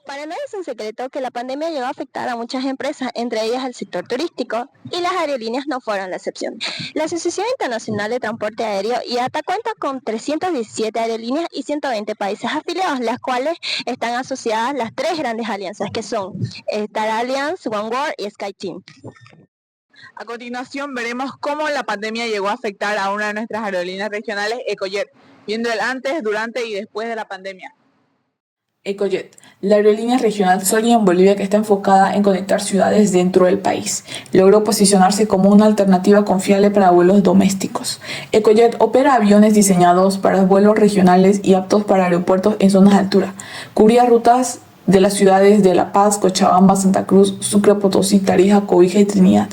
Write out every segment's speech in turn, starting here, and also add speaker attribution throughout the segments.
Speaker 1: Para nadie es un secreto que la pandemia llegó a afectar a muchas empresas, entre ellas el sector turístico, y las aerolíneas no fueron la excepción. La Asociación Internacional de Transporte Aéreo IATA cuenta con 317 aerolíneas y 120 países afiliados, las cuales están asociadas las tres grandes alianzas que son Star Alliance, Oneworld y SkyTeam.
Speaker 2: A continuación veremos cómo la pandemia llegó a afectar a una de nuestras aerolíneas regionales, Ecojet, viendo el antes, durante y después de la pandemia.
Speaker 3: Ecojet, la aerolínea regional sólida en Bolivia que está enfocada en conectar ciudades dentro del país. Logró posicionarse como una alternativa confiable para vuelos domésticos. Ecojet opera aviones diseñados para vuelos regionales y aptos para aeropuertos en zonas de altura. Cubría rutas de las ciudades de La Paz, Cochabamba, Santa Cruz, Sucre, Potosí, Tarija, Cobija y Trinidad.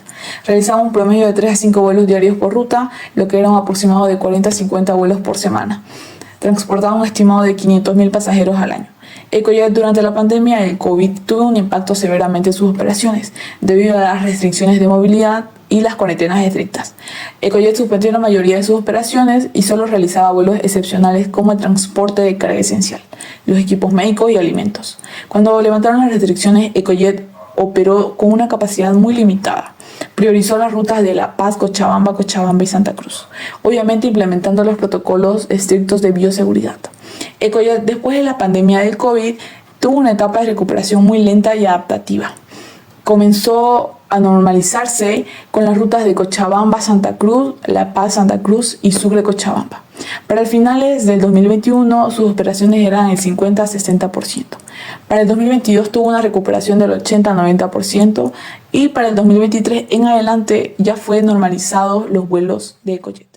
Speaker 3: Realizaba un promedio de 3 a 5 vuelos diarios por ruta, lo que era un aproximado de 40 a 50 vuelos por semana. Transportaba un estimado de 500.000 pasajeros al año. Ecojet durante la pandemia del COVID tuvo un impacto severamente en sus operaciones debido a las restricciones de movilidad y las cuarentenas estrictas. Ecojet suspendió la mayoría de sus operaciones y solo realizaba vuelos excepcionales como el transporte de carga esencial, los equipos médicos y alimentos. Cuando levantaron las restricciones, Ecojet operó con una capacidad muy limitada. Priorizó las rutas de La Paz, Cochabamba y Santa Cruz, obviamente implementando los protocolos estrictos de bioseguridad. Ecojet, después de la pandemia del COVID, tuvo una etapa de recuperación muy lenta y adaptativa. Comenzó a normalizarse con las rutas de Cochabamba, Santa Cruz, La Paz, Santa Cruz y Sucre, Cochabamba. Para el finales del 2021, sus operaciones eran el 50 a 60%. Para el 2022 tuvo una recuperación del 80 a 90% y para el 2023 en adelante ya fue normalizados los vuelos de Ecojet.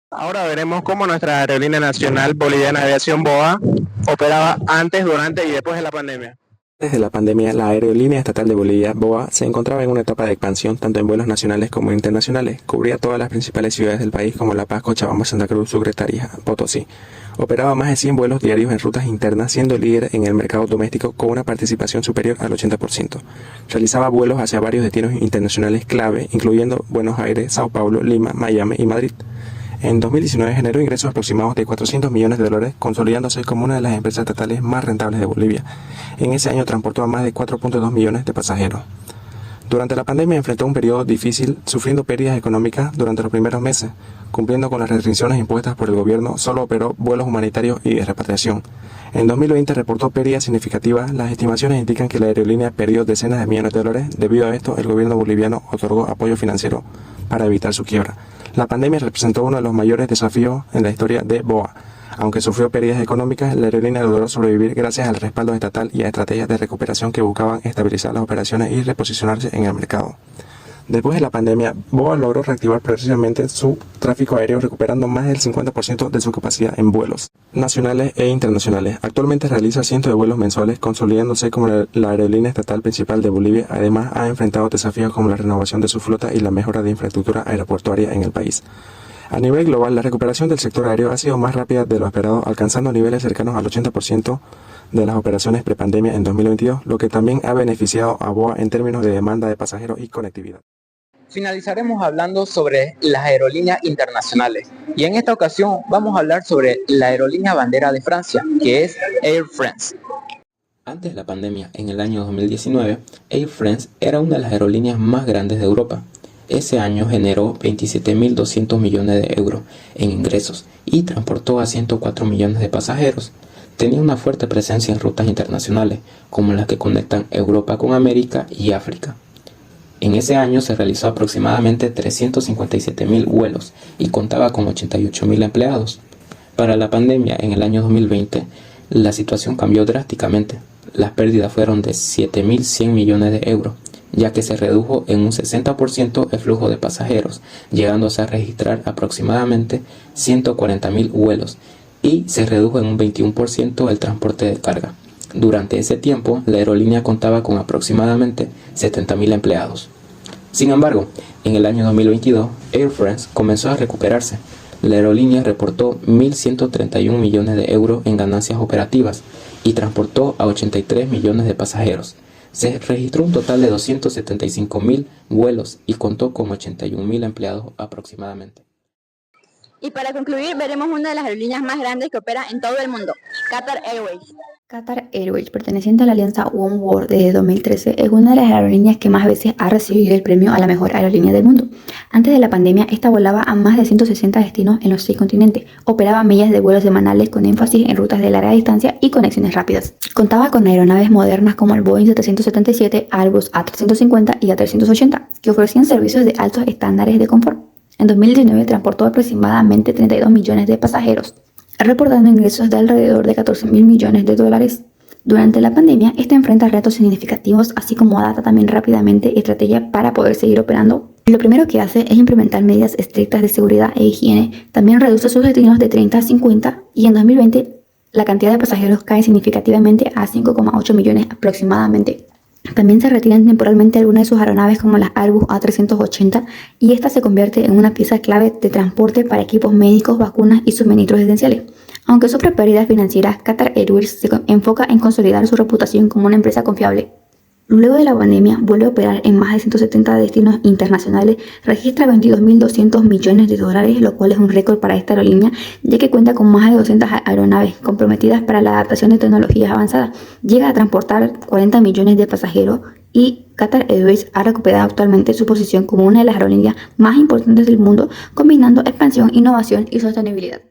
Speaker 4: Ahora veremos cómo nuestra aerolínea nacional boliviana de aviación BOA operaba antes, durante y después de la pandemia.
Speaker 5: Desde la pandemia, la Aerolínea Estatal de Bolivia, BOA, se encontraba en una etapa de expansión tanto en vuelos nacionales como internacionales. Cubría todas las principales ciudades del país como La Paz, Cochabamba, Santa Cruz, Sucre, Tarija, Potosí. Operaba más de 100 vuelos diarios en rutas internas, siendo líder en el mercado doméstico con una participación superior al 80%. Realizaba vuelos hacia varios destinos internacionales clave, incluyendo Buenos Aires, Sao Paulo, Lima, Miami y Madrid. En 2019 generó ingresos aproximados de $400 millones, consolidándose como una de las empresas estatales más rentables de Bolivia. En ese año transportó a más de 4.2 millones de pasajeros. Durante la pandemia enfrentó un periodo difícil, sufriendo pérdidas económicas durante los primeros meses. Cumpliendo con las restricciones impuestas por el gobierno, solo operó vuelos humanitarios y de repatriación. En 2020 reportó pérdidas significativas. Las estimaciones indican que la aerolínea perdió decenas de millones de dólares. Debido a esto, el gobierno boliviano otorgó apoyo financiero para evitar su quiebra. La pandemia representó uno de los mayores desafíos en la historia de BOA. Aunque sufrió pérdidas económicas, la aerolínea logró sobrevivir gracias al respaldo estatal y a estrategias de recuperación que buscaban estabilizar las operaciones y reposicionarse en el mercado. Después de la pandemia, BOA logró reactivar progresivamente su tráfico aéreo, recuperando más del 50% de su capacidad en vuelos nacionales e internacionales. Actualmente realiza cientos de vuelos mensuales, consolidándose como la aerolínea estatal principal de Bolivia. Además, ha enfrentado desafíos como la renovación de su flota y la mejora de infraestructura aeroportuaria en el país. A nivel global, la recuperación del sector aéreo ha sido más rápida de lo esperado, alcanzando niveles cercanos al 80% de las operaciones prepandemia en 2022, lo que también ha beneficiado a BOA en términos de demanda de pasajeros y conectividad.
Speaker 6: Finalizaremos hablando sobre las aerolíneas internacionales y en esta ocasión vamos a hablar sobre la aerolínea bandera de Francia, que es Air France.
Speaker 7: Antes de la pandemia, en el año 2019, Air France era una de las aerolíneas más grandes de Europa. Ese año generó 27.200 millones de euros en ingresos y transportó a 104 millones de pasajeros. Tenía una fuerte presencia en rutas internacionales, como las que conectan Europa con América y África. En ese año se realizó aproximadamente 357.000 vuelos y contaba con 88.000 empleados. Para la pandemia, en el año 2020, la situación cambió drásticamente. Las pérdidas fueron de 7.100 millones de euros, ya que se redujo en un 60% el flujo de pasajeros, llegándose a registrar aproximadamente 140.000 vuelos, y se redujo en un 21% el transporte de carga. Durante ese tiempo, la aerolínea contaba con aproximadamente 70.000 empleados. Sin embargo, en el año 2022, Air France comenzó a recuperarse. La aerolínea reportó 1.131 millones de euros en ganancias operativas y transportó a 83 millones de pasajeros. Se registró un total de 275.000 vuelos y contó con 81.000 empleados aproximadamente.
Speaker 1: Y para concluir, veremos una de las aerolíneas más grandes que opera en todo el mundo, Qatar Airways.
Speaker 8: Qatar Airways, perteneciente a la alianza oneworld desde 2013, es una de las aerolíneas que más veces ha recibido el premio a la mejor aerolínea del mundo. Antes de la pandemia, esta volaba a más de 160 destinos en los 6 continentes, operaba millas de vuelos semanales con énfasis en rutas de larga distancia y conexiones rápidas. Contaba con aeronaves modernas como el Boeing 777, Airbus A350 y A380, que ofrecían servicios de altos estándares de confort. En 2019 transportó aproximadamente 32 millones de pasajeros, reportando ingresos de alrededor de 14.000 millones de dólares. Durante la pandemia, esta enfrenta retos significativos, así como adapta también rápidamente estrategia para poder seguir operando. Lo primero que hace es implementar medidas estrictas de seguridad e higiene. También reduce sus destinos de 30 a 50 y en 2020 la cantidad de pasajeros cae significativamente a 5,8 millones aproximadamente. También se retiran temporalmente algunas de sus aeronaves como las Airbus A380 y esta se convierte en una pieza clave de transporte para equipos médicos, vacunas y suministros esenciales. Aunque sufre pérdidas financieras, Qatar Airways se enfoca en consolidar su reputación como una empresa confiable. Luego de la pandemia, vuelve a operar en más de 170 destinos internacionales, registra 22.200 millones de dólares, lo cual es un récord para esta aerolínea, ya que cuenta con más de 200 aeronaves comprometidas para la adaptación de tecnologías avanzadas. Llega a transportar 40 millones de pasajeros y Qatar Airways ha recuperado actualmente su posición como una de las aerolíneas más importantes del mundo, combinando expansión, innovación y sostenibilidad.